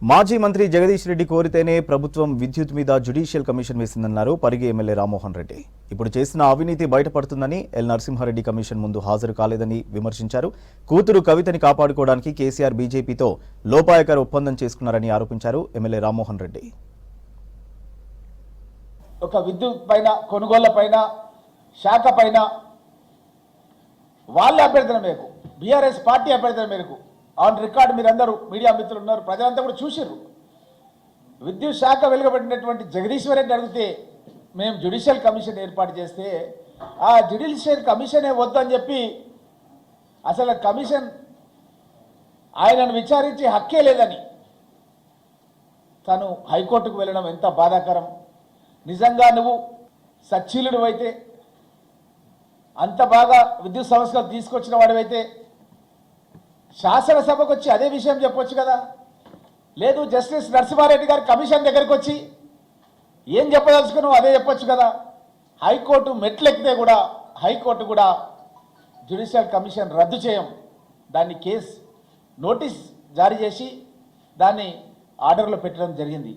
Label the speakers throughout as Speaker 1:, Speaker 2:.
Speaker 1: మాజీ మంత్రి జగదీష్ రెడ్డి కోరితేనే ప్రభుత్వం విద్యుత్ మీద జ్యుడిషియల్ కమిషన్ వేసిందన్నారు పరిగి ఎమ్మెల్యే రామ్మోహన్ రెడ్డి. ఇప్పుడు చేసిన అవినీతి బయటపడుతుందని ఎల్ నరసింహారెడ్డి కమిషన్ ముందు హాజరు కాలేదని విమర్శించారు. కూతురు కవితని కాపాడుకోవడానికి కేసీఆర్ బీజేపీతో లోపాయకర ఒప్పందం చేసుకున్నారని ఆరోపించారు ఎమ్మెల్యే రామ్మోహన్ రెడ్డి.
Speaker 2: ఒక విద్యుత్ పైన కొనుగోళ్ల పైన శాఖ పైన వాళ్ళ అభ్యర్థన మేరకు బీఆర్ఎస్ పార్టీ అభ్యర్థన మేరకు ఆన్ రికార్డు మీరందరూ మీడియా మిత్రులు ఉన్నారు, ప్రజలంతా కూడా చూసిర్రు. విద్యుత్ శాఖ వెలువబడినటువంటి జగదీశ్వర్ రెడ్డి అడిగితే మేము జ్యుడిషియల్ కమిషన్ ఏర్పాటు చేస్తే ఆ జ్యుడిషియల్ కమిషనే వద్దని చెప్పి అసలు కమిషన్ ఆయనను విచారించి హక్కే లేదని తను హైకోర్టుకు వెళ్ళడం ఎంత బాధాకరం. నిజంగా నువ్వు సచ్చీలుడు అయితే అంత బాగా విద్యుత్ సంస్థలు తీసుకొచ్చిన వాడివైతే శాసనసభకు వచ్చి అదే విషయం చెప్పొచ్చు కదా. లేదు జస్టిస్ నరసింహారెడ్డి గారు కమిషన్ దగ్గరికి వచ్చి ఏం చెప్పదలుచుకున్నావు అదే చెప్పొచ్చు కదా. హైకోర్టు మెట్లెక్కితే కూడా హైకోర్టు కూడా జ్యుడిషియల్ కమిషన్ రద్దు చేయం, దాన్ని కేసు నోటీస్ జారీ చేసి దాన్ని ఆర్డర్లో పెట్టడం జరిగింది.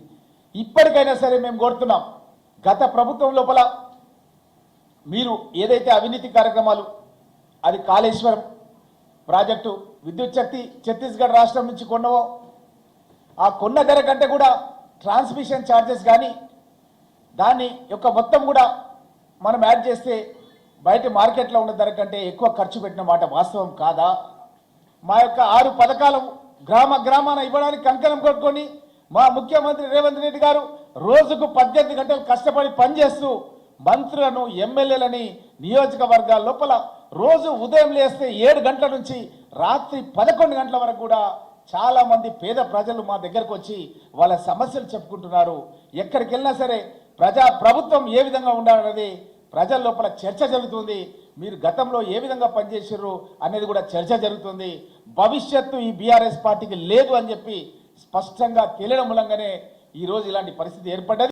Speaker 2: ఇప్పటికైనా సరే మేము కోరుతున్నాం, గత ప్రభుత్వం లోపల మీరు ఏదైతే అవినీతి కార్యక్రమాలు అది కాళేశ్వరం ప్రాజెక్టు విద్యుత్ శక్తి ఛత్తీస్గఢ్ రాష్ట్రం నుంచి కొన్నవో ఆ కొన్న ధర కంటే కూడా ట్రాన్స్మిషన్ ఛార్జెస్ కానీ దాన్ని యొక్క మొత్తం కూడా మనం యాడ్ చేస్తే బయట మార్కెట్లో ఉన్న ధర కంటే ఎక్కువ ఖర్చు పెట్టిన మాట వాస్తవం కాదా? మా యొక్క 6 పథకాలు గ్రామాన ఇవ్వడానికి కంకణం కొట్టుకొని మా ముఖ్యమంత్రి రేవంత్ రెడ్డి గారు రోజుకు 18 గంటలు కష్టపడి పనిచేస్తూ మంత్రులను ఎమ్మెల్యేలని నియోజకవర్గాల లోపల రోజు ఉదయం లేస్తే 7 గంటల నుంచి రాత్రి 11 గంటల వరకు కూడా చాలా మంది పేద ప్రజలు మా దగ్గరకు వచ్చి వాళ్ళ సమస్యలు చెప్పుకుంటున్నారు. ఎక్కడికి వెళ్ళినా సరే ప్రభుత్వం ఏ విధంగా ఉండాలనేది ప్రజల లోపల చర్చ జరుగుతుంది. మీరు గతంలో ఏ విధంగా పనిచేసారు అనేది కూడా చర్చ జరుగుతుంది. భవిష్యత్తు ఈ బీఆర్ఎస్ పార్టీకి లేదు అని చెప్పి స్పష్టంగా తెలియడం మూలంగానే ఈరోజు ఇలాంటి పరిస్థితి ఏర్పడ్డది.